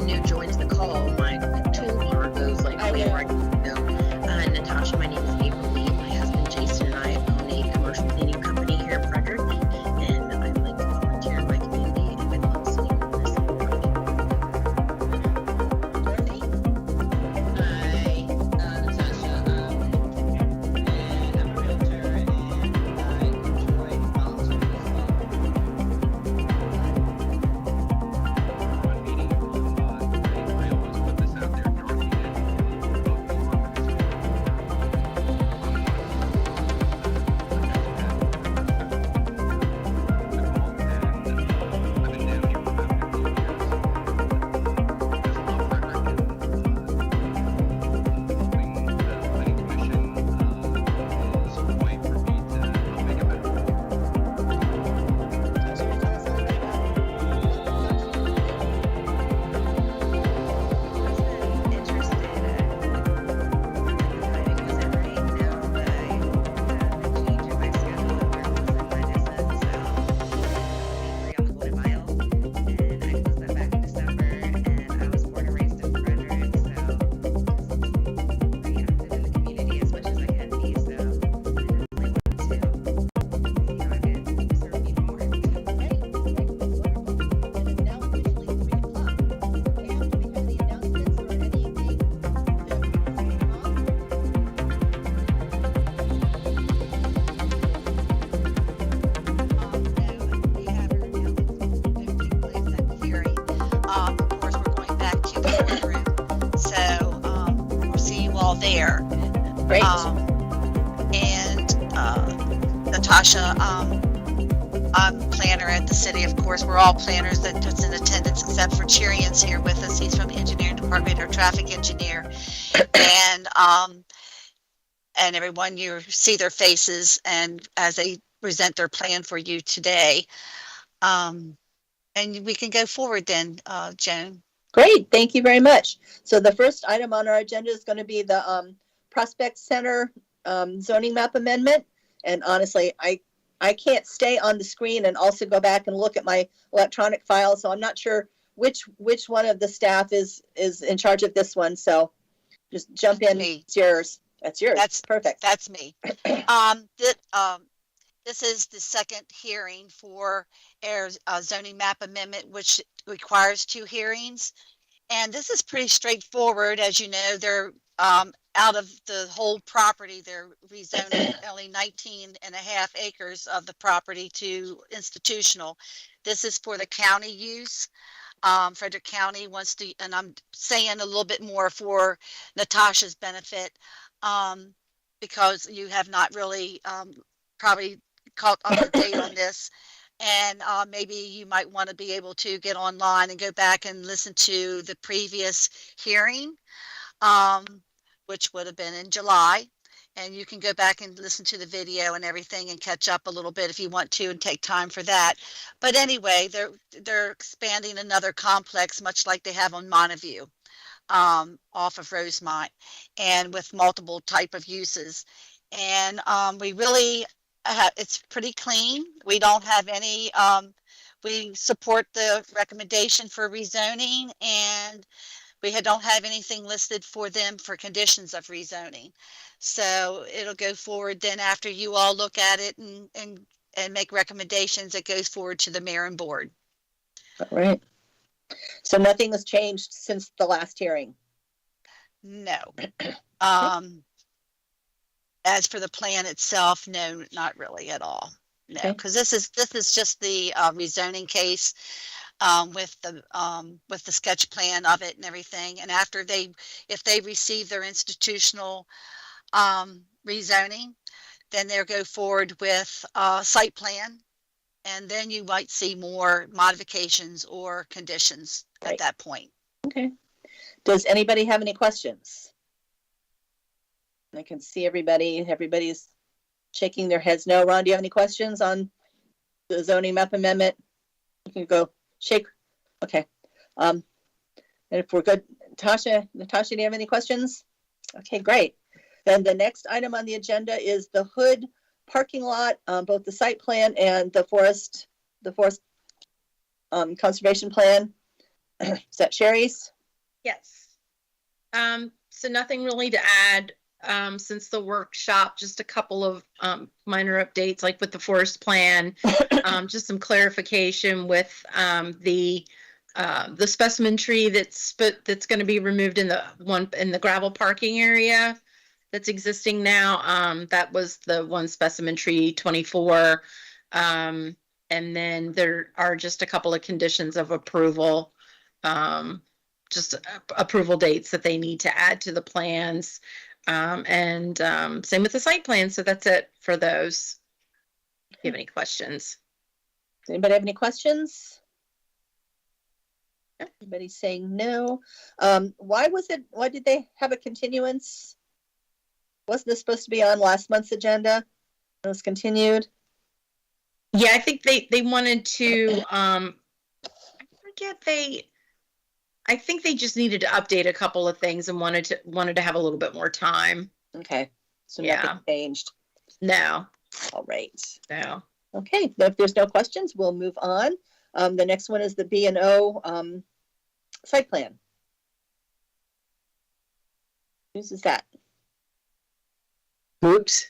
anyone new joins the call, my toolbar goes like way right. Natasha, my name is April Lee. My husband Jason and I own a commercial cleaning company here in Frederick, and I like to volunteer in my community and I love sitting on this. Dorothy? Hi, Natasha, and I'm a realtor, and I enjoy volunteering as well. One meeting, I always put this out there, Dorothy did, both you on this. There. Great. And Natasha, I'm planner at the city. Of course, we're all planners that's in attendance, except for Cherian's here with us. He's from the engineering department, our traffic engineer, and everyone, you see their faces and as they present their plan for you today. And we can go forward then, Joan. Great, thank you very much. So the first item on our agenda is going to be the Prospect Center zoning map amendment. And honestly, I can't stay on the screen and also go back and look at my electronic file. So I'm not sure which one of the staff is in charge of this one. So just jump in. It's yours. That's yours. That's perfect. That's me. This is the second hearing for our zoning map amendment, which requires 2 hearings. And this is pretty straightforward. As you know, they're out of the whole property, they're rezoning only 19.5 acres of the property to institutional. This is for the county use. Frederick County wants to, and I'm saying a little bit more for Natasha's benefit, because you have not really probably caught up to date on this, and maybe you might want to be able to get online and go back and listen to the previous hearing, which would have been in July, and you can go back and listen to the video and everything and catch up a little bit if you want to and take time for that. But anyway, they're expanding another complex, much like they have on Montague, off of Rosemont, and with multiple type of uses. And we really it's pretty clean. We don't have any, we support the recommendation for rezoning, and we don't have anything listed for them for conditions of rezoning. So it'll go forward then after you all look at it and make recommendations. It goes forward to the mayor and board. All right. So nothing has changed since the last hearing? No. As for the plan itself, no, not really at all. No, because this is just the rezoning case with the sketch plan of it and everything. And after if they receive their institutional rezoning, then they'll go forward with site plan, and then you might see more modifications or conditions at that point. Okay. Does anybody have any questions? I can see everybody's shaking their heads no. Ron, do you have any questions on the zoning map amendment? You can go shake. Okay. And if we're good, Natasha, do you have any questions? Okay, great. Then the next item on the agenda is the Hood parking lot, both the site plan and the forest conservation plan. Is that Sherry's? Yes. So nothing really to add, since the workshop, just a couple of, minor updates, like with the forest plan, just some clarification with, the specimen tree that's going to be removed in the gravel parking area that's existing now. That was the one specimen tree 24. And then there are just a couple of conditions of approval, just approval dates that they need to add to the plans. And same with the site plan. So that's it for those. If you have any questions. Does anybody have any questions? Everybody's saying no. Why did they have a continuance? Wasn't this supposed to be on last month's agenda? It was continued. Yeah, I think they wanted to, I think they just needed to update a couple of things and wanted to have a little bit more time. Okay, so Yeah. nothing changed. No, All right. no. Okay, if there's no questions, we'll move on. The next one is the B&O site plan. Whose is that? Oops.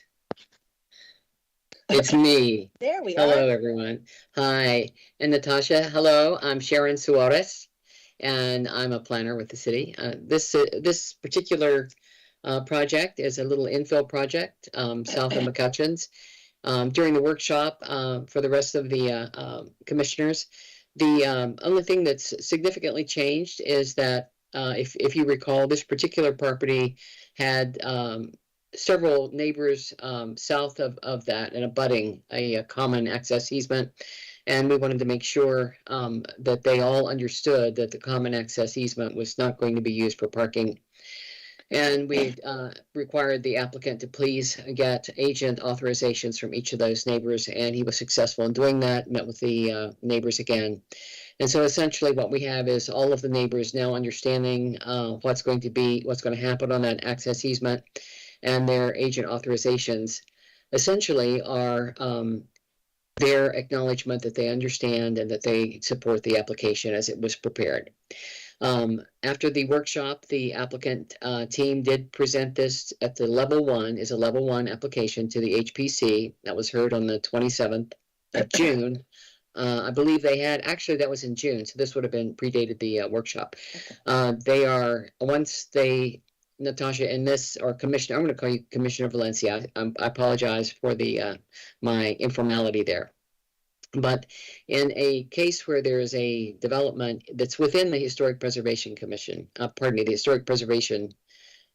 It's me. There we Hello, are. everyone. Hi. And Natasha, hello. I'm Sharon Suarez, and I'm a planner with the city. This particular project is a little infill project south of McCutcheon's. During the workshop for the rest of the commissioners, the only thing that's significantly changed is that if you recall, this particular property had several neighbors south of that and abutting a common access easement. And we wanted to make sure that they all understood that the common access easement was not going to be used for parking. And we required the applicant to please get agent authorizations from each of those neighbors, and he was successful in doing that, met with the neighbors again. And so essentially what we have is all of the neighbors now understanding what's going to happen on that access easement, and their agent authorizations essentially are their acknowledgement that they understand and that they support the application as it was prepared. After the workshop, the applicant team did present this at the level 1, is a level 1 application to the HPC. That was heard on the 27th of June. I believe they had, actually that was in June, so this would have been predated the workshop. They are, once they, Natasha, in this, or Commissioner, I'm going to call you Commissioner Valencia. I apologize for the my informality there. But in a case where there is a development that's within the Historic Preservation Commission, the Historic Preservation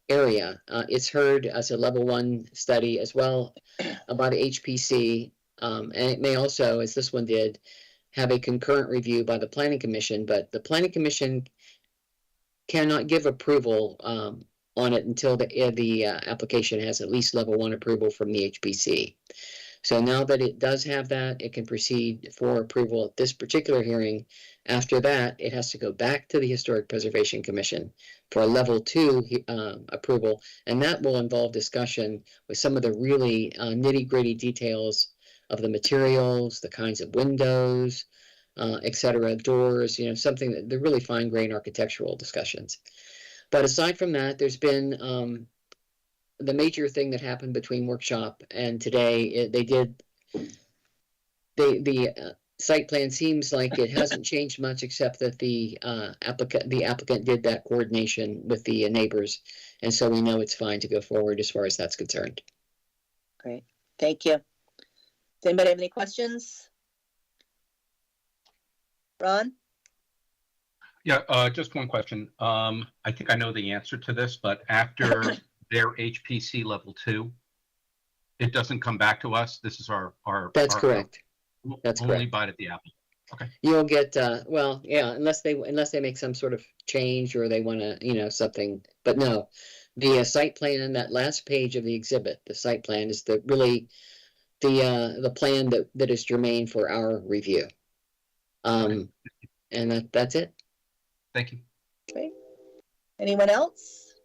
area, it's heard as a level 1 study as well by the HPC, and it may also, as this one did, have a concurrent review by the Planning Commission, but the Planning Commission cannot give approval on it until the application has at least level 1 approval from the HPC. So now that it does have that, it can proceed for approval at this particular hearing. After that, it has to go back to the Historic Preservation Commission for a level 2 approval, and that will involve discussion with some of the really nitty-gritty details of the materials, the kinds of windows, etc., doors, something that they're really fine-grained architectural discussions. But aside from that, there's been the major thing that happened between workshop and today. The site plan seems like it hasn't changed much, except that the applicant did that coordination with the neighbors, and so we know it's fine to go forward as far as that's concerned. Great, thank you. Does anybody have any questions? Ron? Yeah, just one question. I think I know the answer to this, but after their HPC level 2, it doesn't come back to us. This is our. That's correct. That's only correct. bite at the apple. Okay. You'll get well, yeah, unless they make some sort of change or they want to, something. But no, the site plan, that last page of the exhibit, the site plan is the plan that is germane for our review. And that's it. Thank you. Okay. Anyone else?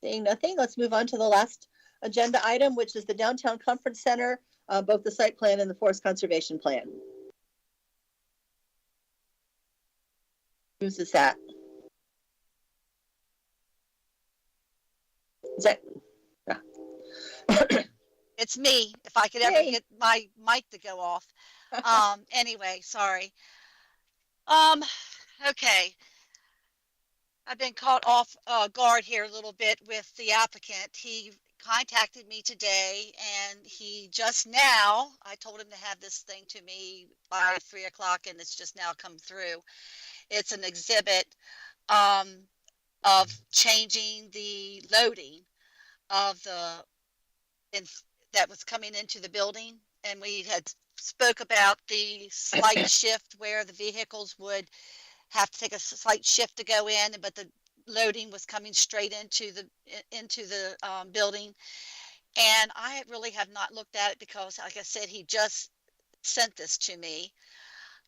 Seeing nothing, let's move on to the last agenda item, which is the Downtown Conference Center, both the site plan and the forest conservation plan. Whose is that? Is that? It's me, if I could ever Hey. get my mic to go off. Anyway, sorry. Okay. I've been caught off guard here a little bit with the applicant. He contacted me today and he just now, I told him to have this thing to me by 3 o'clock and it's just now come through. It's an exhibit of changing the loading of that was coming into the building. And we had spoke about the slight shift where the vehicles would have to take a slight shift to go in, but the loading was coming straight into the building. And I really have not looked at it because, like I said, he just sent this to me.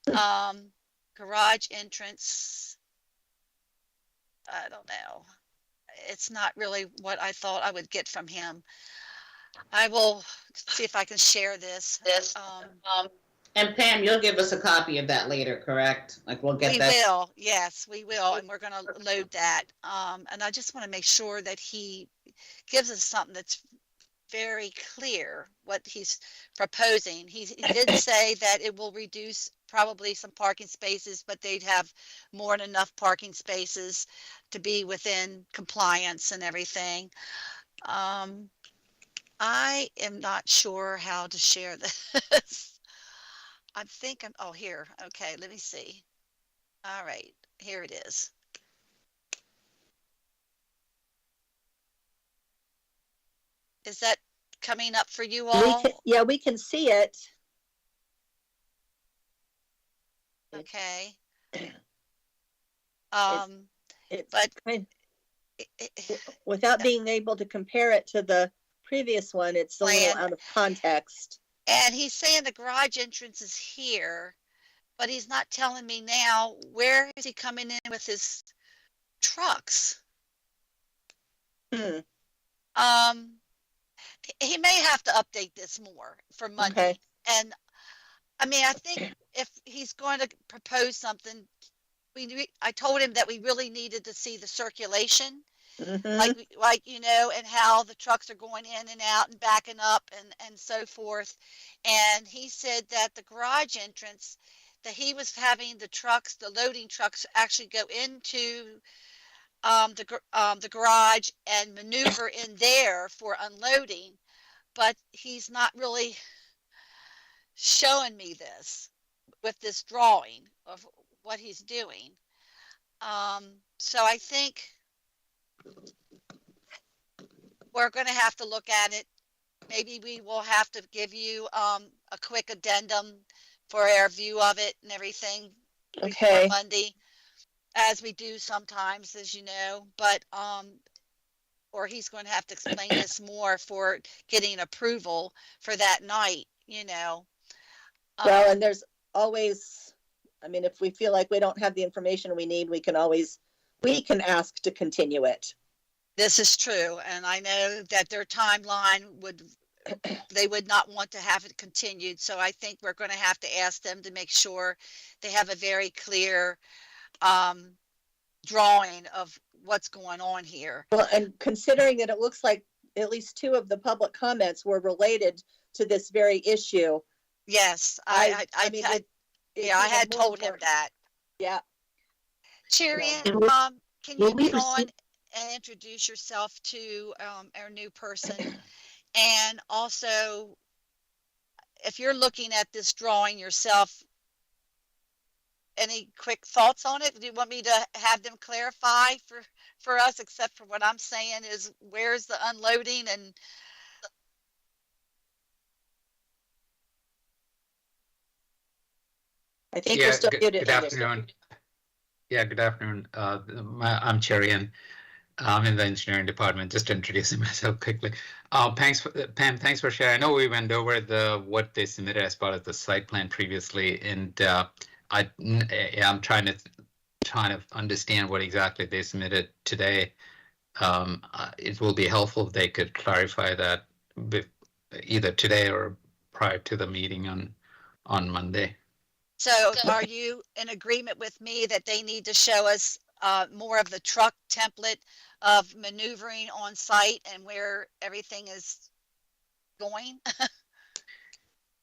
Garage entrance. I don't know. It's not really what I thought I would get from him. I will see if I can share this. And Pam, you'll give us a copy of that later, correct? Like we'll get We that. will, yes, we will, and we're gonna load that. And I just want to make sure that he gives us something that's very clear what he's proposing. He did say that it will reduce probably some parking spaces, but they'd have more than enough parking spaces to be within compliance and everything. I am not sure how to share this. I'm thinking, oh, here, okay, let me see. All right, here it is. Is that coming up for you all? Yeah, we can see it. Okay. It's But- kind- without being able to compare it to the previous one, it's a little Plan. out of context. And he's saying the garage entrance is here, but he's not telling me now, where is he coming in with his trucks? Hmm, He may have to update this more for Monday. okay, And I mean, I think if he's going to propose something, I told him that we really needed to see the circulation, mhm, like, you know, and how the trucks are going in and out and backing up and so forth. And he said that the garage entrance, that he was having the loading trucks actually go into the garage and maneuver in there for unloading, but he's not really showing me this with this drawing of what he's doing. So I think we're going to have to look at it. Maybe we will have to give you a quick addendum for our view of it and everything before okay. Monday, as we do sometimes, as you know, but or he's going to have to explain this more for getting approval for that night, you know. Well, and there's always, I mean, if we feel like we don't have the information we need, we can ask to continue it. This is true, and I know that their timeline they would not want to have it continued, so I think we're going to have to ask them to make sure they have a very clear drawing of what's going on here. Well, and considering that it looks like at least two of the public comments were related to this very issue. Yes, I I mean, yeah, I had told him that. Yeah, Cherian, Yeah. can will you we come on receive- and introduce yourself to our new person? And also, if you're looking at this drawing yourself, any quick thoughts on it? Do you want me to have them clarify for us, except for what I'm saying is where's the unloading and I think we're still muted. Good afternoon. Yeah, good afternoon. I'm Cherian. I'm in the engineering department. Just introducing myself quickly. Pam, thanks for sharing. I know we went over what they submitted as part of the site plan previously, and I'm trying to understand what exactly they submitted today. It will be helpful if they could clarify that either today or prior to the meeting on Monday. so are you in agreement with me that they need to show us more of the truck template of maneuvering on site and where everything is going.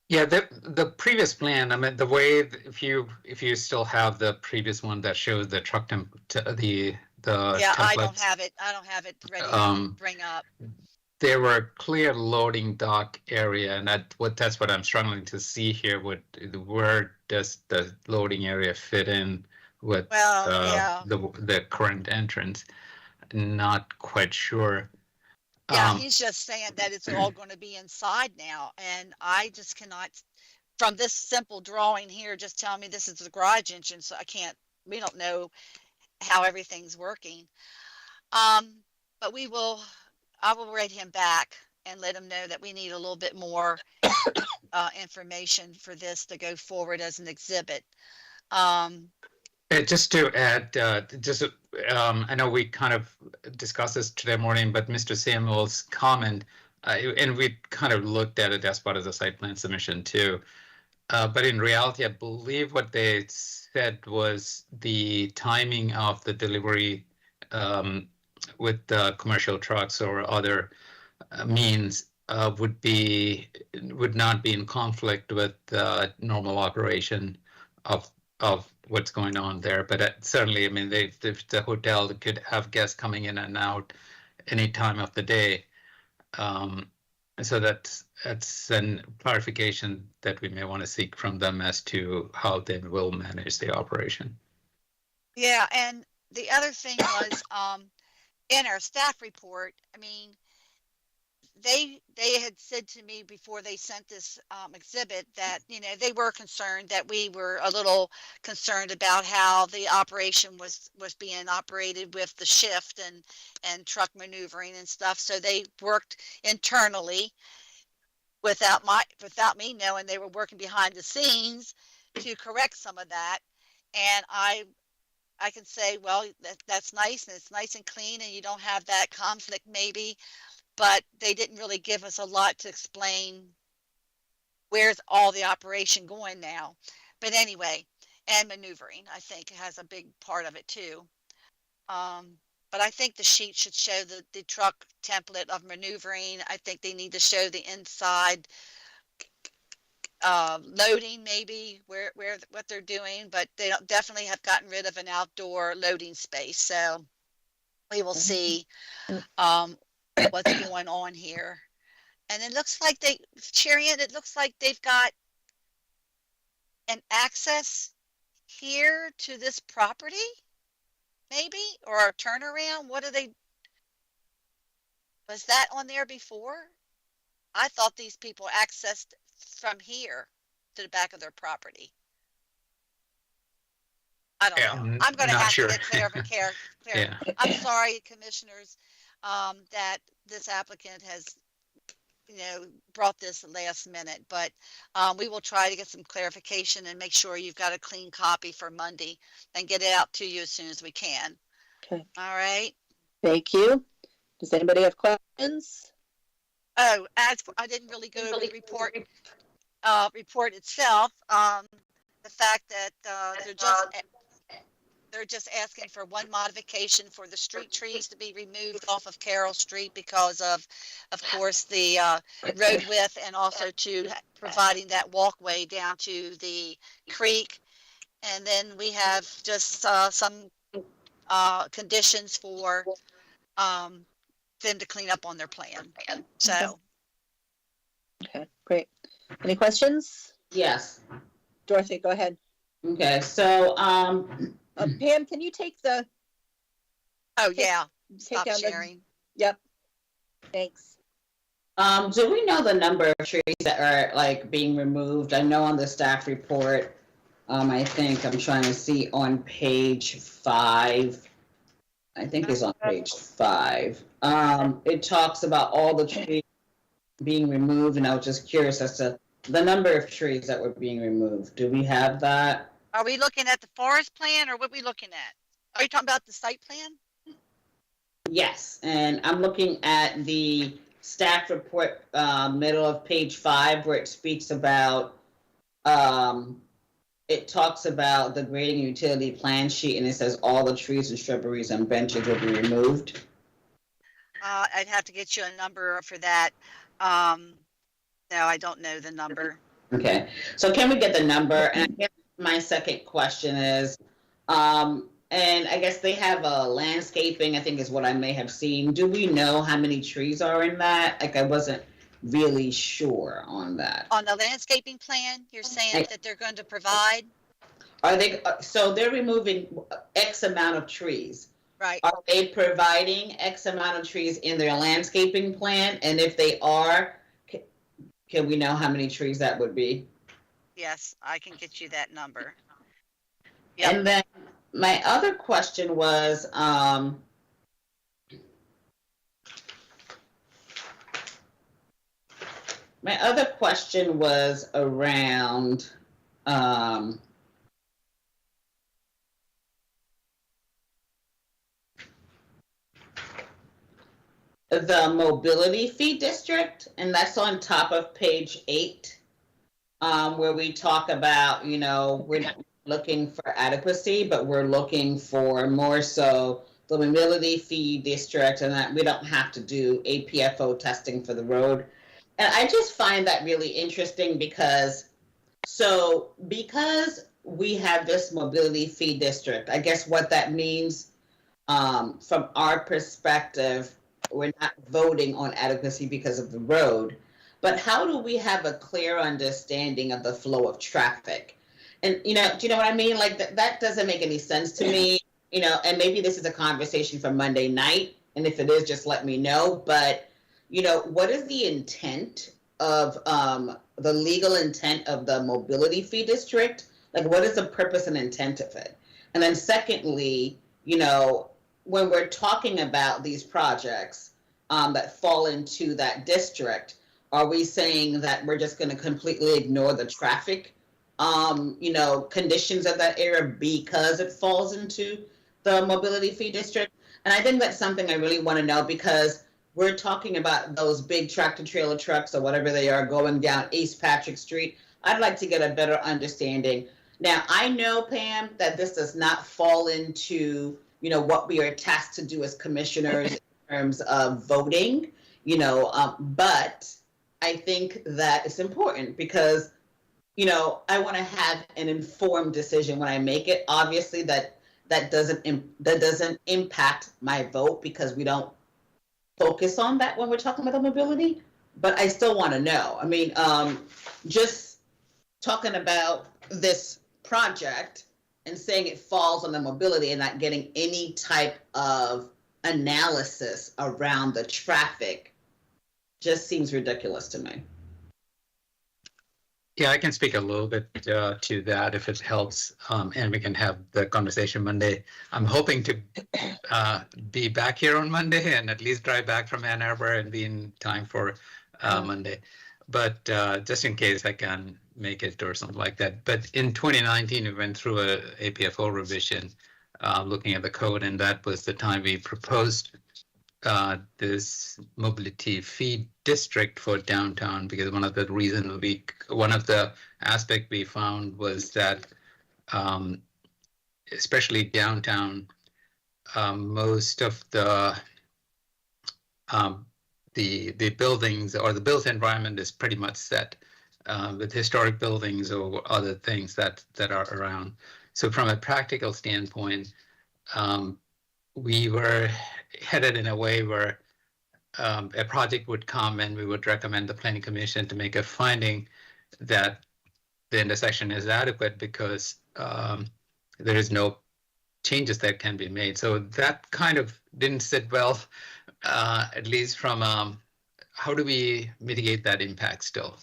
Yeah, the previous plan, I mean, the way, if you still have the previous one that shows the truck the Yeah, I don't templates, have it. I don't have it ready to Um, bring up. there were a clear loading dock area, and that's what I'm struggling to see here. Where does the loading area fit in with Well, yeah. the current entrance? Not quite sure. Yeah, he's just saying that it's all going to be inside now, and I just cannot, from this simple drawing here, just tell me this is the garage entrance, so we don't know how everything's working. But I will write him back and let him know that we need a little bit more information for this to go forward as an exhibit. Just to add, I know we kind of discussed this today morning, but Mr. Samuel's comment, and we kind of looked at it as part of the site plan submission too. But in reality, I believe what they said was the timing of the delivery with commercial trucks or other means would not be in conflict with normal operation of what's going on there. But certainly, I mean, the hotel could have guests coming in and out any time of the day. So that's an clarification that we may want to seek from them as to how they will manage the operation. Yeah, and the other thing was, in our staff report, I mean, they had said to me before they sent this exhibit that, you know, they were concerned that we were a little concerned about how the operation was being operated with the shift and truck maneuvering and stuff. So they worked internally without me knowing. They were working behind the scenes to correct some of that. And I can say, well, that's nice, and it's nice and clean, and you don't have that conflict maybe. But they didn't really give us a lot to explain where's all the operation going now. But anyway, and maneuvering, I think, has a big part of it too. But I think the sheet should show the truck template of maneuvering. I think they need to show the inside loading, maybe what they're doing, but they definitely have gotten rid of an outdoor loading space. So we will see what's going on here. And it looks like it looks like they've got an access here to this property, maybe, or a turnaround. Was that on there before? I thought these people accessed from here to the back of their property. I don't know. I'm going to have to get clarification. Yeah. I'm sorry, commissioners, that this applicant has, you know, brought this last minute, but we will try to get some clarification and make sure you've got a clean copy for Monday and get it out to you as soon as we can. Okay. All right. Thank you. Does anybody have questions? Oh, as I didn't really go over the report itself. The fact that they're just asking for one modification for the street trees to be removed off of Carroll Street because of course, the road width, and also to providing that walkway down to the creek. And then we have just some conditions for them to clean up on their plan. So. Okay, great. Any questions? Yes. Dorothy, go ahead. Okay, so, Pam, can you take the, Oh, Take- yeah. take Stop down the, sharing. yep. Thanks. do we know the number of trees that are like being removed? I know on the staff report, I think I'm trying to see on page 5. I think it's on page 5. It talks about all the trees being removed, and I was just curious as to the number of trees that were being removed. Do we have that? Are we looking at the forest plan, or what are we looking at? Are you talking about the site plan? Yes, and I'm looking at the staff report, middle of page 5, where it speaks about it talks about the grading utility plan sheet, and it says all the trees and shrubberies and benches will be removed. I'd have to get you a number for that. No, I don't know the number. Okay, so can we get the number? And I guess my second question is, and I guess they have a landscaping, I think is what I may have seen. Do we know how many trees are in that? Like, I wasn't really sure on that. On the landscaping plan, you're saying that they're going to provide, Are they, so they're removing X amount of trees. right? Are they providing X amount of trees in their landscaping plan? And if they are, can we know how many trees that would be? Yes, I can get you that number. Yep. And then my other question was, around, the mobility fee district, and that's on top of page 8, where we talk about, you know, we're not looking for adequacy, but we're looking for more so the mobility fee district, and that we don't have to do APFO testing for the road. And I just find that really interesting because we have this mobility fee district, I guess what that means, from our perspective, we're not voting on adequacy because of the road, but how do we have a clear understanding of the flow of traffic? And, you know, do you know what I mean? Like, that doesn't make any sense to me, you know, and maybe this is a conversation for Monday night, and if it is, just let me know. But, you know, what is the intent of, the legal intent of the mobility fee district? Like, what is the purpose and intent of it? And then secondly, you know, when we're talking about these projects that fall into that district, are we saying that we're just going to completely ignore the traffic, you know, conditions of that area because it falls into the mobility fee district? And I think that's something I really want to know, because we're talking about those big tractor trailer trucks or whatever they are going down East Patrick Street. I'd like to get a better understanding. Now, I know, Pam, that this does not fall into, you know, what we are tasked to do as commissioners in terms of voting, you know, but I think that it's important because, you know, I want to have an informed decision when I make it. Obviously, that doesn't impact my vote because we don't focus on that when we're talking about the mobility, but I still want to know. I mean, just talking about this project and saying it falls on the mobility and not getting any type of analysis around the traffic just seems ridiculous to me. Yeah, I can speak a little bit to that if it helps, and we can have the conversation Monday. I'm hoping to be back here on Monday and at least drive back from Ann Arbor and be in time for Monday. But just in case I can make it or something like that. But in 2019, we went through a APFO revision looking at the code, and that was the time we proposed this mobility fee district for downtown, because one of the aspect we found was that especially downtown, most of the buildings or the built environment is pretty much set with historic buildings or other things that are around. So from a practical standpoint, we were headed in a way where a project would come and we would recommend the planning commission to make a finding that the intersection is adequate because there is no changes that can be made. So that kind of didn't sit well, at least from how do we mitigate that impact still?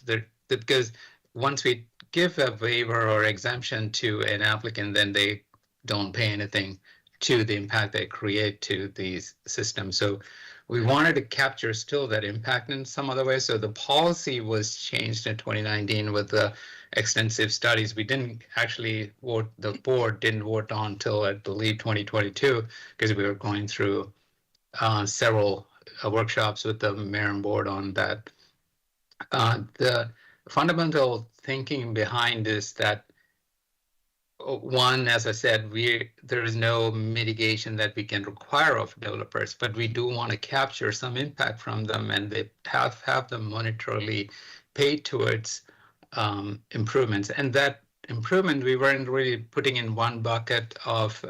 Because once we give a waiver or exemption to an applicant, then they don't pay anything to the impact they create to these systems. So we wanted to capture still that impact in some other way. So the policy was changed in 2019 with the extensive studies. We didn't actually vote, the board didn't vote on until I believe 2022, because we were going through several workshops with the mayor and board on that. The fundamental thinking behind is that one, as I said, there is no mitigation that we can require of developers, but we do want to capture some impact from them, and they have them monetarily paid towards improvements. And that improvement, we weren't really putting in one bucket of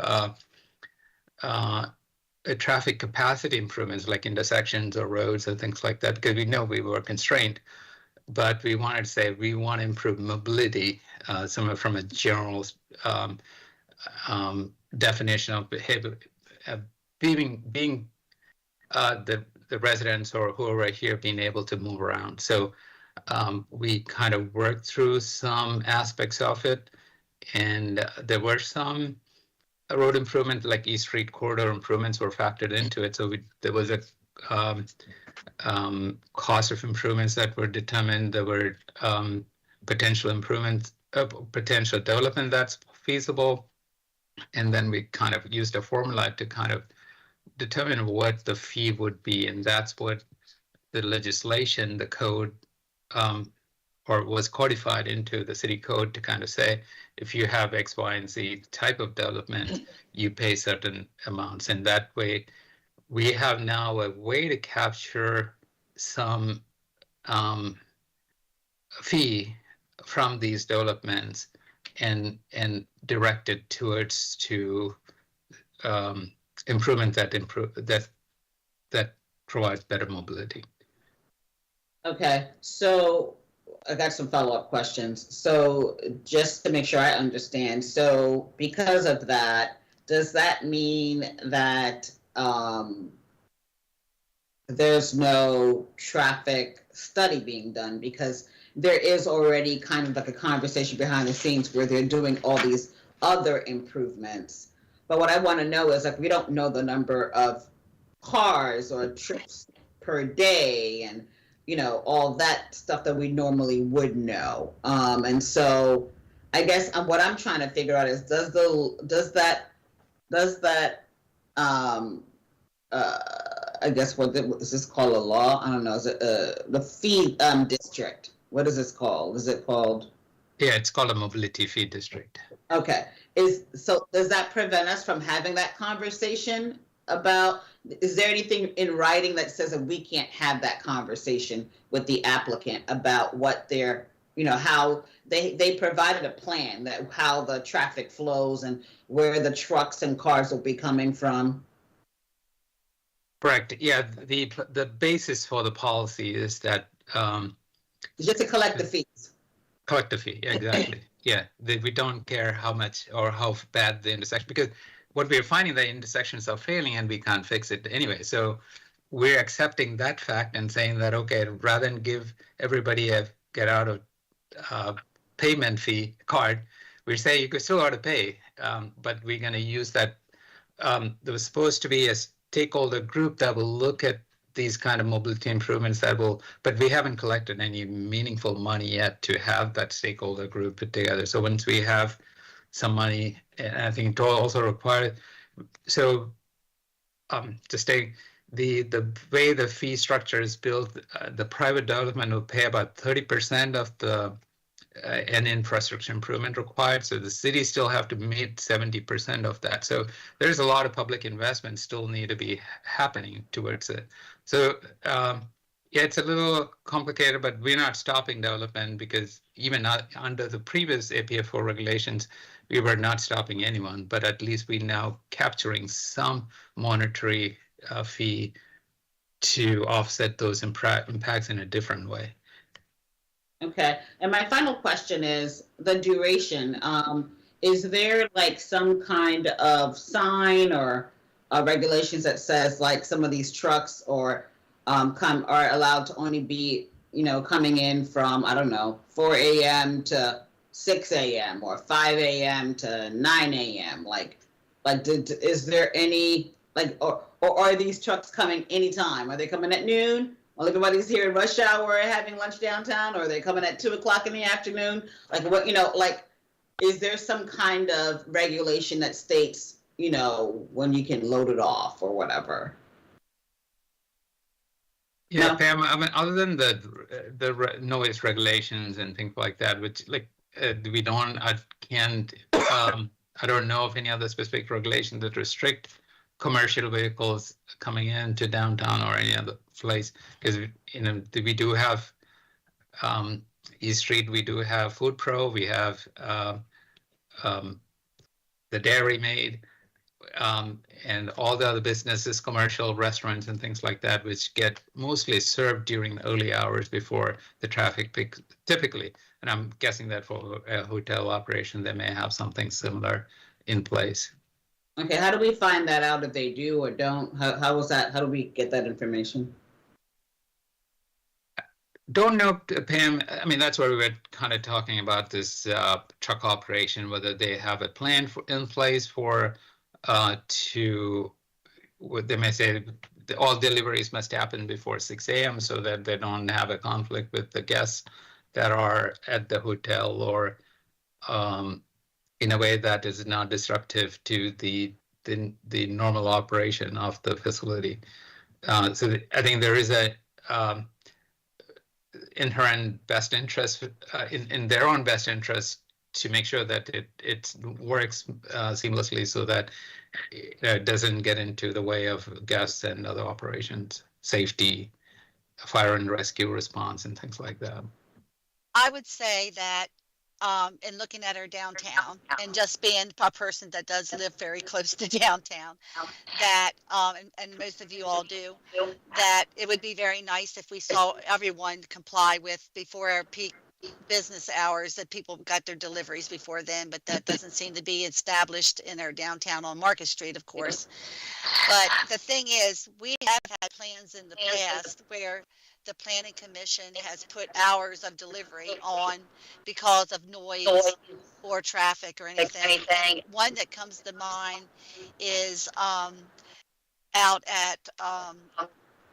traffic capacity improvements like intersections or roads and things like that, because we know we were constrained. But we wanted to say we want to improve mobility, somewhere from a general definition of behavior, being the residents or who are here being able to move around. So we kind of worked through some aspects of it, and there were some road improvement, like East Street corridor improvements were factored into it. So there was a cost of improvements that were determined. There were potential improvements, potential development that's feasible. And then we kind of used a formula to kind of determine what the fee would be. And that's what the legislation, the code, or was codified into the city code to kind of say, if you have X, Y, and Z type of development, you pay certain amounts. And that way, we have now a way to capture some fee from these developments and direct it towards improvement that provides better mobility. Okay, so I got some follow-up questions. So just to make sure I understand, so because of that, does that mean that there's no traffic study being done? Because there is already kind of like a conversation behind the scenes where they're doing all these other improvements. But what I want to know is, like, we don't know the number of cars or trips per day and, you know, all that stuff that we normally would know. And so I guess what I'm trying to figure out is, does that I guess what is this called, a law? I don't know. Is it the fee district? What is this called? Is it called? Yeah, it's called a mobility fee district. Okay. So does that prevent us from having that conversation about, is there anything in writing that says that we can't have that conversation with the applicant about what their, you know, how they provided a plan that how the traffic flows and where the trucks and cars will be coming from? Correct. Yeah, the basis for the policy is that Just to collect the fees. collect the fee. Yeah, exactly. Yeah, we don't care how much or how bad the intersection, because what we're finding, the intersections are failing and we can't fix it anyway. So we're accepting that fact and saying that, okay, rather than give everybody a get out of payment fee card, we say you could still ought to pay, but we're going to use that. There was supposed to be a stakeholder group that will look at these kind of mobility improvements but we haven't collected any meaningful money yet to have that stakeholder group put together. So once we have some money, and I think it also required, so to stay, the way the fee structure is built, the private development will pay about 30% of the any infrastructure improvement required. So the city still have to meet 70% of that. So there's a lot of public investment still need to be happening towards it. So yeah, it's a little complicated, but we're not stopping development, because even under the previous APF4 regulations, we were not stopping anyone, but at least we're now capturing some monetary fee to offset those impacts in a different way. Okay, and my final question is the duration. Is there like some kind of sign or regulations that says like some of these trucks or are allowed to only be, you know, coming in from, I don't know, 4 a.m. to 6 a.m. or 5 a.m. to 9 a.m. Is there any, like, or are these trucks coming anytime? Are they coming at noon? Well, everybody's here in rush hour having lunch downtown, or are they coming at 2 o'clock in the afternoon? Like, what, you know, like, is there some kind of regulation that states, you know, when you can load it off or whatever? Yeah, No? Pam, I mean, other than the noise regulations and things like that, which like I can't I don't know of any other specific regulation that restrict commercial vehicles coming into downtown or any other place, because we do have East Street, we do have Food Pro, we have the Dairy Maid, and all the other businesses, commercial restaurants and things like that, which get mostly served during the early hours before the traffic peaks typically. And I'm guessing that for a hotel operation, they may have something similar in place. Okay, how do we find that out if they do or don't? How was that? How do we get that information? Don't know, Pam. I mean, that's where we were kind of talking about this truck operation, whether they have a plan in place for they may say all deliveries must happen before 6 a.m. so that they don't have a conflict with the guests that are at the hotel, or in a way that is not disruptive to the normal operation of the facility. So I think there is a inherent best interest in their own best interest to make sure that it works seamlessly, so that it doesn't get into the way of guests and other operations, safety, fire and rescue response, and things like that. I would say that in looking at our downtown, and just being a person that does live very close to downtown, that and most of you all do, that it would be very nice if we saw everyone comply with before our peak business hours, that people got their deliveries before then, but that doesn't seem to be established in our downtown on Market Street, of course. But the thing is, we have had plans in the past where the planning commission has put hours of delivery on because of noise or traffic or anything. And one that comes to mind is out at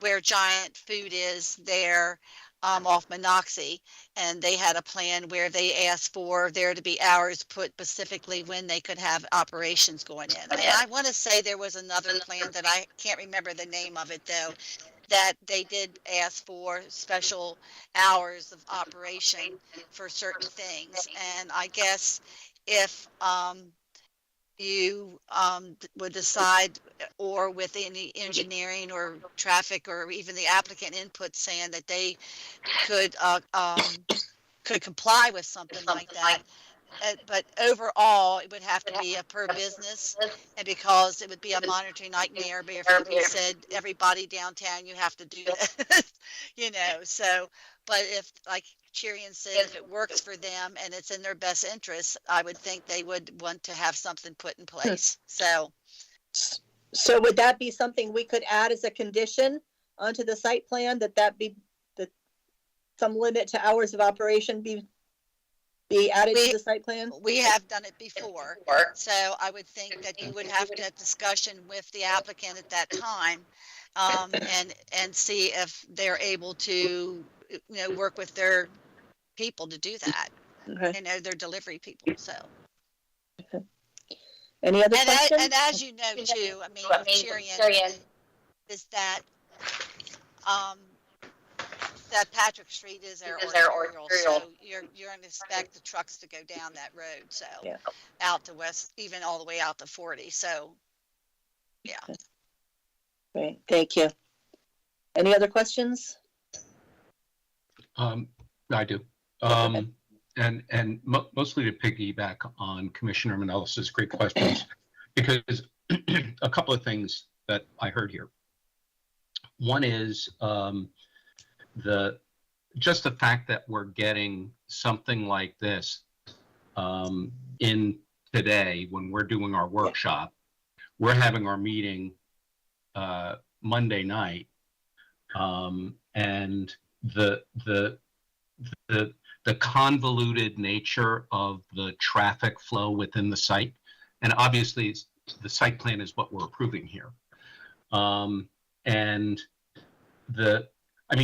where Giant Food is there, off Monoxie, and they had a plan where they asked for there to be hours put specifically when they could have operations going in. And I want to say there was another plan that I can't remember the name of it though, that they did ask for special hours of operation for certain things. And I guess if you would decide, or with any engineering or traffic or even the applicant input saying that they could comply with something like that. But overall, it would have to be a per business, and because it would be a monitoring nightmare if we said everybody downtown, you have to do that, so, but if, like Cherian said, if it works for them and it's in their best interest, I would think they would want to have something put in place, so. So would that be something we could add as a condition onto the site plan, that some limit to hours of operation be added to the site plan? We have done it before, so I would think that you would have to have discussion with the applicant at that time, and see if they're able to, work with their people to do that. Okay. Their delivery people. So. Any other questions? And as you know too, I mean, Cherian, is that that Patrick Street is our arterial, so you're going to expect the trucks to go down that road, so Yeah. out to west, even all the way out to 40. So, yeah. Great, thank you. Any other questions? I do. And mostly to piggyback on Commissioner Manelis's great questions, because a couple of things that I heard here. One is just the fact that we're getting something like this in today when we're doing our workshop. We're having our meeting Monday night, and the convoluted nature of the traffic flow within the site, and obviously the site plan is what we're approving here. And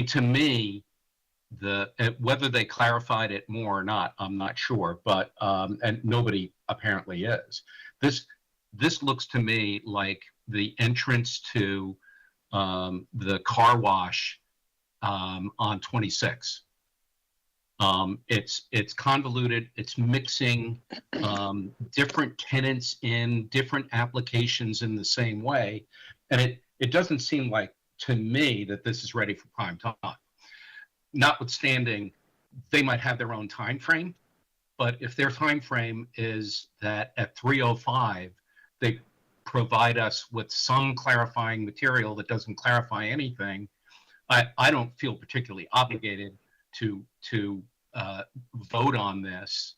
to me, whether they clarified it more or not, I'm not sure, but and nobody apparently is. This looks to me like the entrance to the car wash on 26. It's convoluted. It's mixing different tenants in different applications in the same way, and it doesn't seem like to me that this is ready for prime time. Notwithstanding, they might have their own time frame, but if their time frame is that at 3:05 they provide us with some clarifying material that doesn't clarify anything, I don't feel particularly obligated to vote on this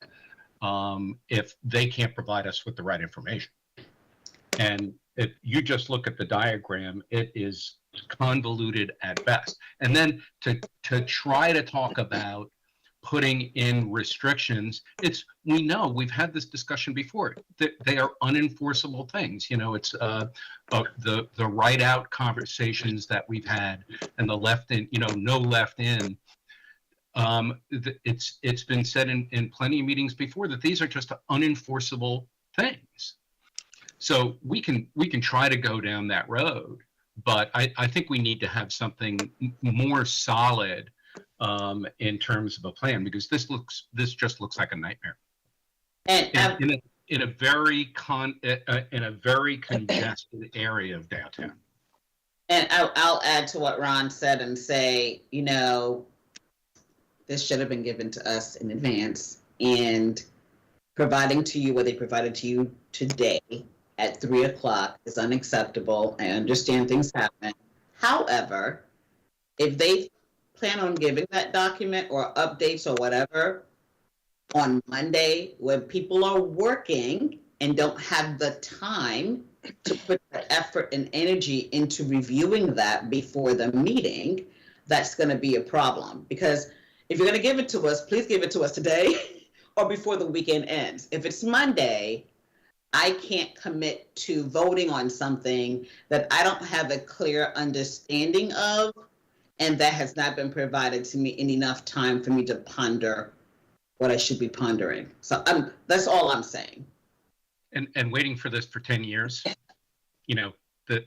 if they can't provide us with the right information. And if you just look at the diagram, it is convoluted at best. And then to try to talk about putting in restrictions, we know, we've had this discussion before, that they are unenforceable things. You know, it's the right out conversations that we've had, and the left in, you know, no left in. It's been said in plenty of meetings before that these are just unenforceable things. So we can try to go down that road, but I think we need to have something more solid in terms of a plan, because this just looks like a nightmare. And in a very congested area of downtown. And I'll add to what Ron said and say, you know, this should have been given to us in advance, and providing to you what they provided to you today at 3 o'clock is unacceptable. I understand things happen. However, if they plan on giving that document or updates or whatever on Monday, when people are working and don't have the time to put the effort and energy into reviewing that before the meeting, that's going to be a problem. Because if you're going to give it to us, please give it to us today or before the weekend ends. If it's Monday, I can't commit to voting on something that I don't have a clear understanding of, and that has not been provided to me in enough time for me to ponder what I should be pondering. So that's all I'm saying. And waiting for this for 10 years, you know, the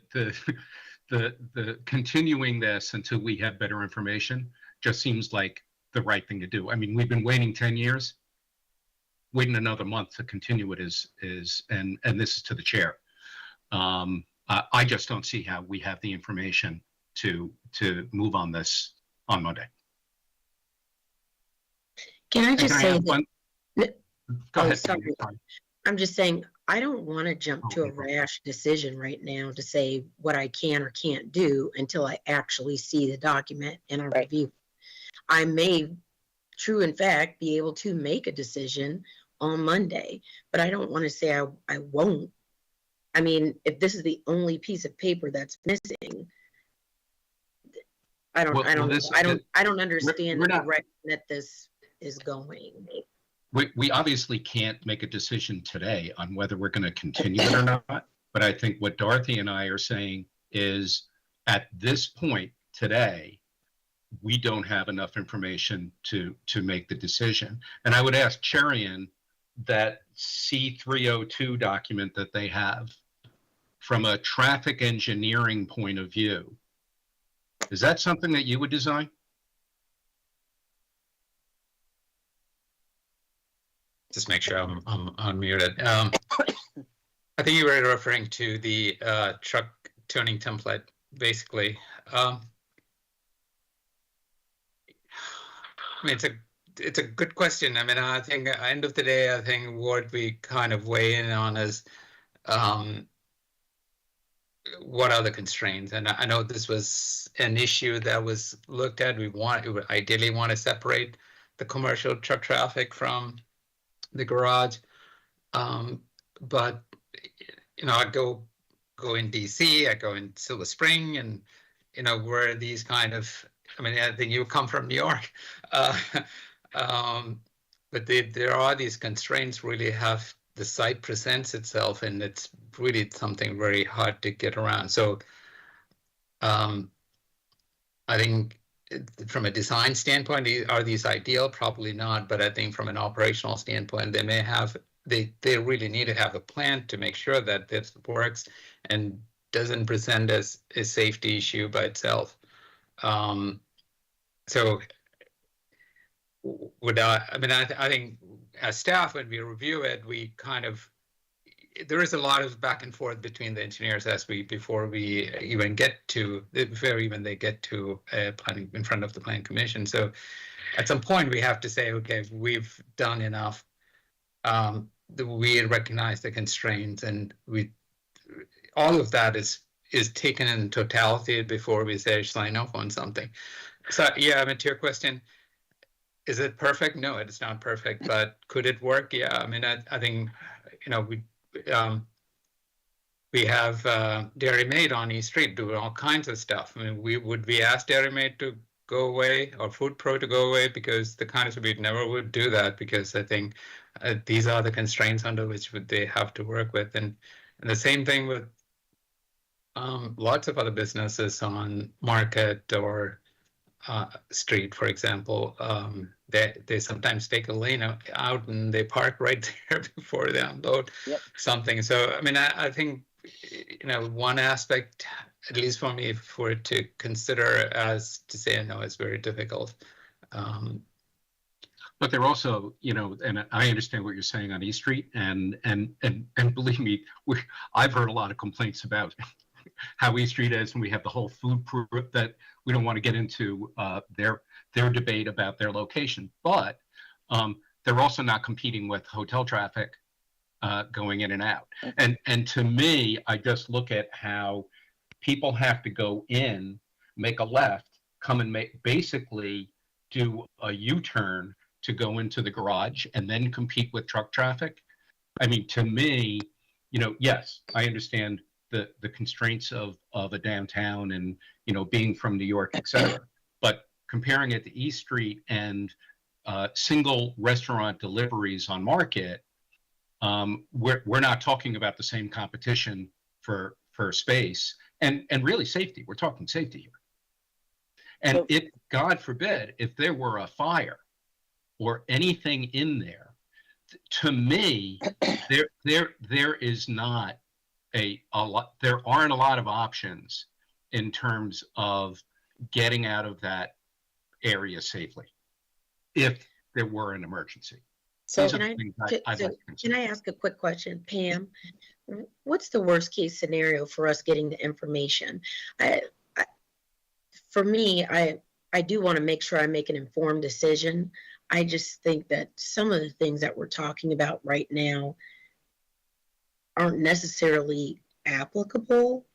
continuing this until we have better information just seems like the right thing to do. I mean, we've been waiting 10 years. Waiting another month to continue it and this is to the chair. I just don't see how we have the information to move on this on Monday. Can I just say that? Go ahead. Sorry. I'm just saying, I don't want to jump to a rash decision right now to say what I can or can't do until I actually see the document and I review. I may, true in fact, be able to make a decision on Monday, but I don't want to say I won't. I mean, if this is the only piece of paper that's missing, I don't understand the direction that this is going. We obviously can't make a decision today on whether we're going to continue it or not. But I think what Dorothy and I are saying is, at this point today, we don't have enough information to make the decision. And I would ask Cherian, that C302 document that they have, from a traffic engineering point of view, is that something that you would design? Just make sure I'm unmuted. I think you were referring to the truck tuning template, basically. I mean, it's a good question. I mean, I think at the end of the day, I think what we kind of weigh in on is what are the constraints? And I know this was an issue that was looked at. We would ideally want to separate the commercial truck traffic from the garage. But, you know, I go in DC, I go in Silver Spring, and, you know, where these kind of, I mean, I think you come from New York. But there are these constraints really have the site presents itself, and it's really something very hard to get around. So I think from a design standpoint, are these ideal? Probably not. But I think from an operational standpoint, they really need to have a plan to make sure that this works and doesn't present as a safety issue by itself. So would I mean, I think as staff, when we review it, we kind of, there is a lot of back and forth between the engineers before we even get to, before even they get to planning in front of the planning commission. So at some point we have to say, okay, we've done enough. We recognize the constraints, and all of that is taken in totality before we say sign off on something. So yeah, I mean, to your question, is it perfect? No, it's not perfect, but could it work? Yeah, I mean, I think, you know, we have Dairy Made on East Street doing all kinds of stuff. I mean, would we ask Dairy Made to go away, or Food Pro to go away? Because the Council never would do that, because I think these are the constraints under which they have to work with. And the same thing with lots of other businesses on Market or Street, for example. They sometimes take a lane out and they park right there before they unload something. So, I mean, I think, you know, one aspect, at least for me, for it to consider as to say no is very difficult. But they're also, you know, and I understand what you're saying on East Street, and believe me, I've heard a lot of complaints about how East Street is, and we have the whole food proof that we don't want to get into their debate about their location. But they're also not competing with hotel traffic going in and out. And to me, I just look at how people have to go in, make a left, come and basically do a U-turn to go into the garage and then compete with truck traffic. I mean, to me, you know, yes, I understand the constraints of a downtown and, you know, being from New York, et cetera. But comparing it to East Street and single restaurant deliveries on Market, we're not talking about the same competition for space and really safety. We're talking safety here. And if, God forbid, if there were a fire or anything in there, to me, there is not a lot, there aren't a lot of options in terms of getting out of that area safely if there were an emergency. So can I ask a quick question, Pam? What's the worst case scenario for us getting the information? For me, I do want to make sure I make an informed decision. I just think that some of the things that we're talking about right now aren't necessarily applicable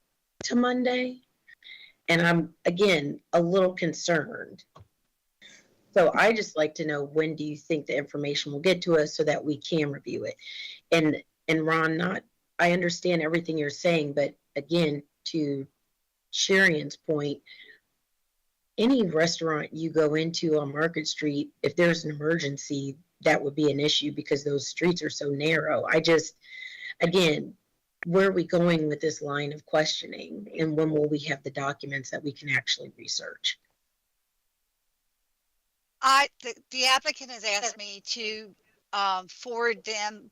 to Monday. And I'm, again, a little concerned. So I just like to know, when do you think the information will get to us so that we can review it? And Ron, I understand everything you're saying, but again, to Sharian's point, any restaurant you go into on Market Street, if there's an emergency, that would be an issue because those streets are so narrow. Again, where are we going with this line of questioning, and when will we have the documents that we can actually research? The applicant has asked me to forward them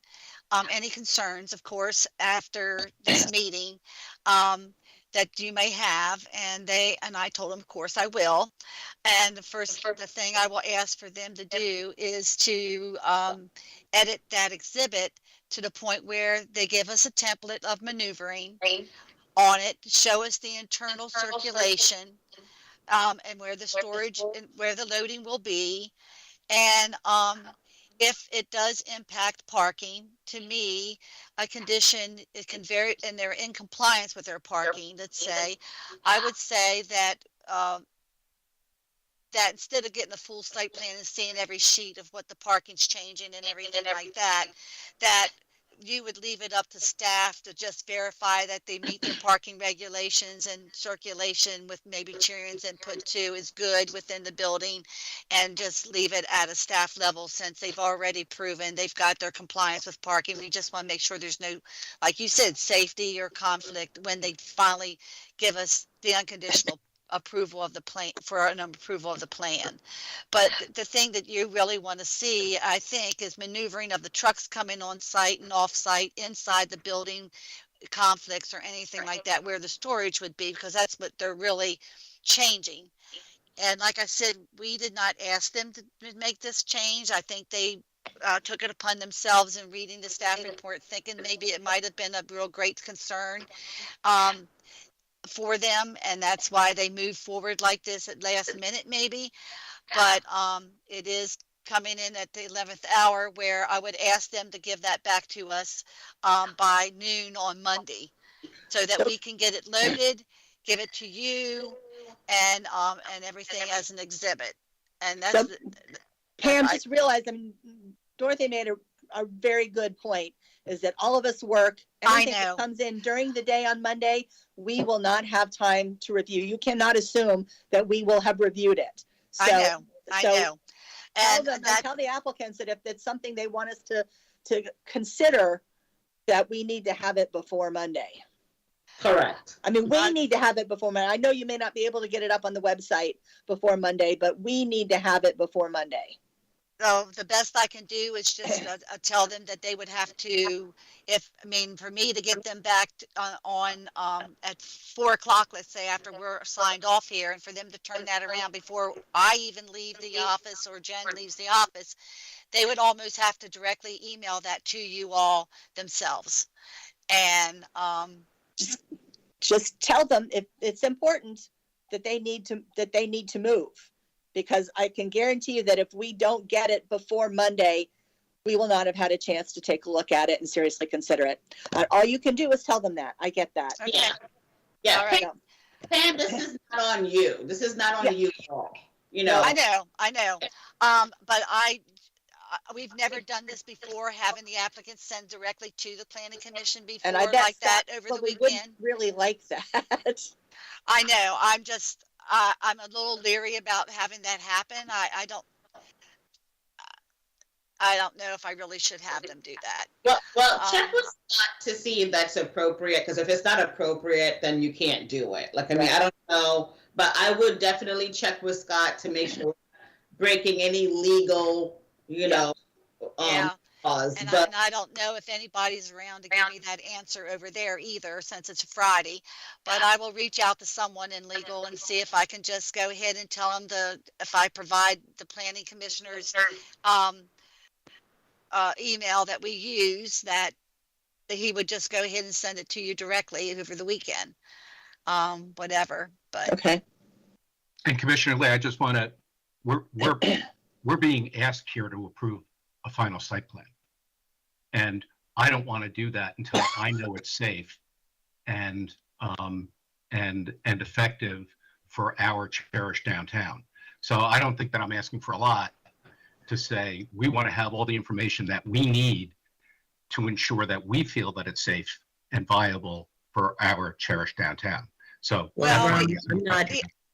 any concerns, of course, after this meeting that you may have, and I told them, of course, I will. And the thing I will ask for them to do is to edit that exhibit to the point where they give us a template of maneuvering on it, show us the internal circulation, and where the storage and where the loading will be. And if it does impact parking, to me, a condition, it can vary, and they're in compliance with their parking, let's say, I would say that that instead of getting the full site plan and seeing every sheet of what the parking's changing and everything like that, that you would leave it up to staff to just verify that they meet their parking regulations and circulation, with maybe Sharian's input too, is good within the building, and just leave it at a staff level, since they've already proven they've got their compliance with parking. We just want to make sure there's no, like you said, safety or conflict when they finally give us the unconditional approval of the plan, for an approval of the plan. But the thing that you really want to see, I think, is maneuvering of the trucks coming on site and off site, inside the building, conflicts or anything like that, where the storage would be, because that's what they're really changing. And like I said, we did not ask them to make this change. I think they took it upon themselves in reading the staff report, thinking maybe it might have been a real great concern for them, and that's why they moved forward like this at last minute maybe. But it is coming in at the 11th hour where I would ask them to give that back to us by noon on Monday so that we can get it loaded, give it to you, and everything as an exhibit. And that's So, Pam, just realized, I mean, Dorothy made a very good point, is that all of us work. Anything know. that comes in during the day on Monday, we will not have time to review. You cannot assume that we will have reviewed it. So, I know. And tell the applicants that if it's something they want us to consider, that we need to have it before Monday. Correct. I mean, we need to have it before Monday. I know you may not be able to get it up on the website before Monday, but we need to have it before Monday. So the best I can do is just tell them that they would have to, for me to get them back at 4 o'clock, let's say, after we're signed off here, and for them to turn that around before I even leave the office or Jen leaves the office, they would almost have to directly email that to you all themselves. And just tell them if it's important that they need to move, because I can guarantee you that if we don't get it before Monday, we will not have had a chance to take a look at it and seriously consider it. All you can do is tell them that. I get that. okay. Yeah. All right. Pam, this is not on you. This is not on you at all. You know. I know. But we've never done this before, having the applicants send directly to the planning commission before, And I bet like that over the we wouldn't weekend. really like that. I know. I'm a little leery about having that happen. I don't know if I really should have them do that. Well, check with Scott to see if that's appropriate, because if it's not appropriate, then you can't do it. Like, I mean, I don't know, but I would definitely check with Scott to make sure we're breaking any legal, laws. And But I don't know if anybody's around to give me that answer over there either, since it's Friday. But I will reach out to someone in legal and see if I can just go ahead and tell them if I provide the planning commissioners email that we use, that he would just go ahead and send it to you directly over the weekend. Whatever. But Okay. And Commissioner Lay, I just want to, we're being asked here to approve a final site plan. And I don't want to do that until I know it's safe and effective for our cherished downtown. So I don't think that I'm asking for a lot to say we want to have all the information that we need to ensure that we feel that it's safe and viable for our cherished downtown. So Well, that's why I'm not.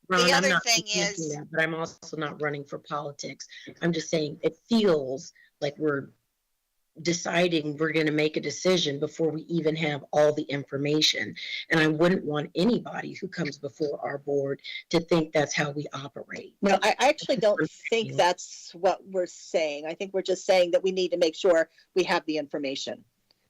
Ron, the I'm other not thing suggesting is- that, but I'm also not running for politics. I'm just saying it feels like we're deciding we're going to make a decision before we even have all the information. And I wouldn't want anybody who comes before our board to think that's how we operate. No, I actually don't think that's what we're saying. I think we're just saying that we need to make sure we have the information.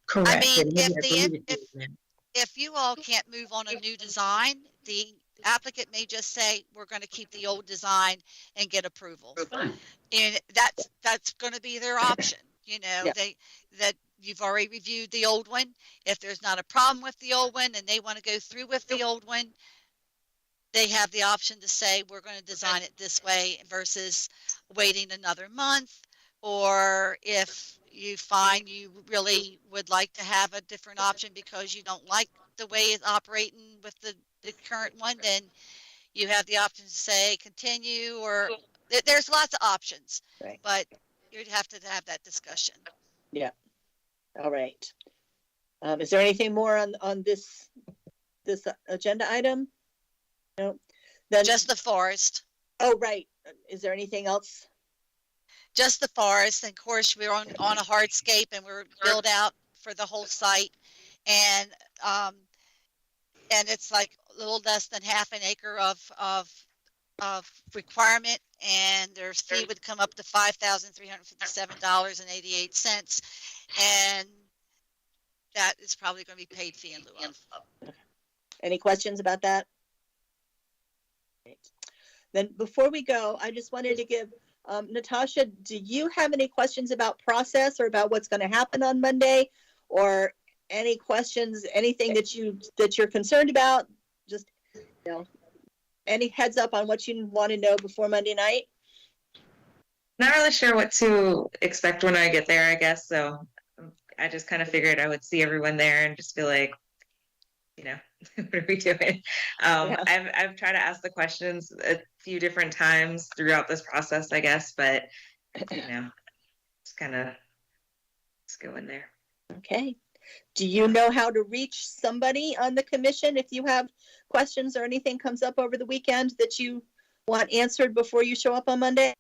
Correct. mean, and maybe if I the- believe it if- is then. if you all can't move on a new design, the applicant may just say, we're going to keep the old design and get approval. fine. And that's going to be their option. Yeah. That you've already reviewed the old one. If there's not a problem with the old one and they want to go through with the old one, they have the option to say, we're going to design it this way versus waiting another month. Or if you find you really would like to have a different option because you don't like the way it's operating with the current one, then you have the option to say continue, or there's lots of options. Right. But you'd have to have that discussion. All right. Is there anything more on this agenda item? No. Then Just the forest. oh, right. Is there anything else? Just the forest. And of course, we're on a hardscape and we're built out for the whole site. And it's like a little less than half an acre of requirement, and their fee would come up to $5,357.88. And that is probably going to be paid fee in lieu of. Any questions about that? Great. Then before we go, I just wanted to give, Natasha, do you have any questions about process or about what's going to happen on Monday? Or any questions, anything that you're concerned about? Just, any heads up on what you want to know before Monday night? Not really sure what to expect when I get there, I guess. So I just kind of figured I would see everyone there and just be like, what are we doing? I've tried to ask the questions a few different times throughout this process, I guess, but just kind of just go in there. Okay. Do you know how to reach somebody on the commission if you have questions or anything comes up over the weekend that you want answered before you show up on Monday?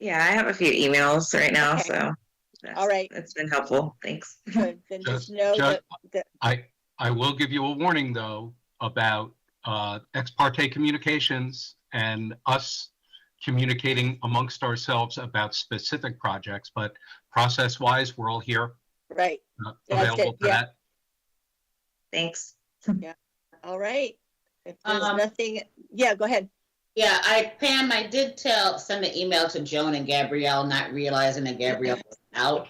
Yeah, I have a few emails right now, Okay. so All right. it's been helpful. Thanks. Good. Then just know that I will give you a warning though about ex parte communications and us communicating amongst ourselves about specific projects, but process wise, we're all here right. available for Yeah. that. Thanks. All right. If there's Um, nothing, yeah, go ahead. Yeah, Pam, I did send an email to Joan and Gabrielle, not realizing that Gabrielle was out.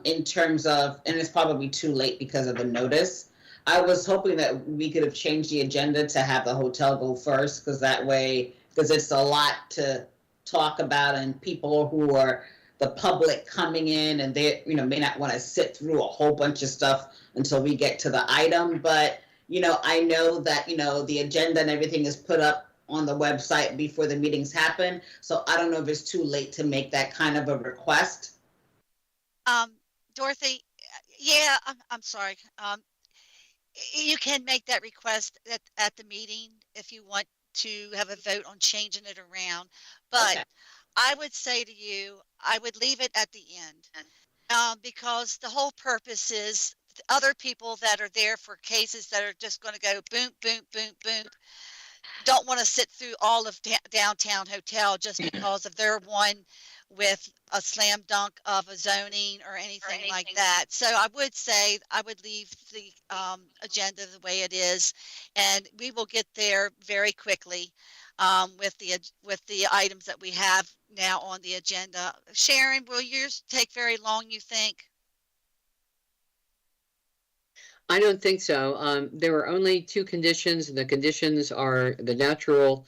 In terms of, and it's probably too late because of the notice. I was hoping that we could have changed the agenda to have the hotel go first, because that way, because it's a lot to talk about, and people who are the public coming in and they, may not want to sit through a whole bunch of stuff until we get to the item. But I know that, the agenda and everything is put up on the website before the meetings happen. So I don't know if it's too late to make that kind of a request. Dorothy, yeah, I'm sorry. You can make that request at the meeting if you want to have a vote on changing it around. But Okay. I would say to you, I would leave it at the end. Because the whole purpose is other people that are there for cases that are just going to go boom, boom, boom, boom, don't want to sit through all of downtown hotel just because of their one with a slam dunk of a zoning or anything like that. So I would say I would leave the agenda the way it is, and we will get there very quickly with the items that we have now on the agenda. Sharon, will yours take very long, you think? I don't think so. There were only two conditions, and the conditions are the natural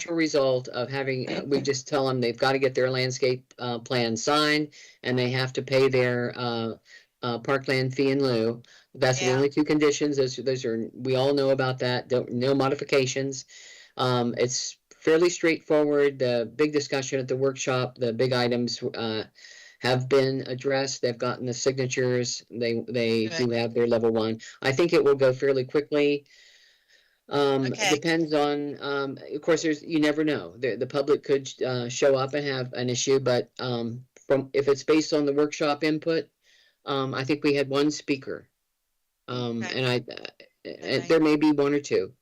result of having, we just tell them they've got to get their landscape plan signed, and they have to pay their parkland fee in lieu. That's the Yeah. only two conditions. Those are, we all know about that. No modifications. It's fairly straightforward. The big discussion at the workshop, the big items have been addressed. They've gotten the signatures. They do have their level 1. I think it will go fairly quickly. Okay. Depends on, of course, you never know. The public could show up and have an issue, but if it's based on the workshop input, I think we had one speaker. Okay. And there may be one or two.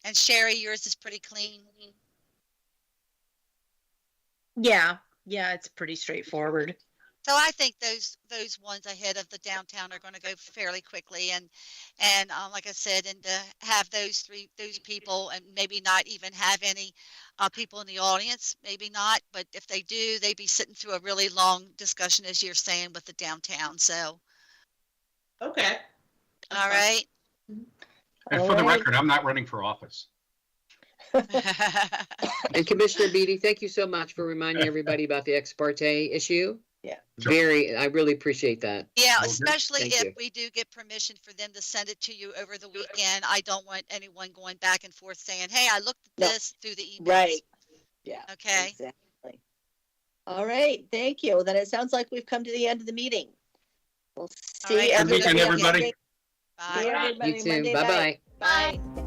And Sherry, yours is pretty clean. Yeah, it's pretty straightforward. So I think those ones ahead of the downtown are going to go fairly quickly, and like I said, and to have those people, and maybe not even have any people in the audience, maybe not, but if they do, they'd be sitting through a really long discussion, as you're saying, with the downtown. So, Okay. all right. And All for the right. record, I'm not running for office. And Commissioner Beatty, thank you so much for reminding everybody about the ex parte issue. Yeah. Sure. I really appreciate that. Yeah, Will do. especially Thank if you. we do get permission for them to send it to you over the weekend. I don't want anyone going back and forth saying, hey, I looked at No. this through the emails. Right. Yeah. Okay. Exactly. All right. Thank you. Then it sounds like we've come to the end of the meeting. We'll see right, have a good everybody. weekend, everybody. Bye. See everybody You too. Monday night. Bye-bye. Bye.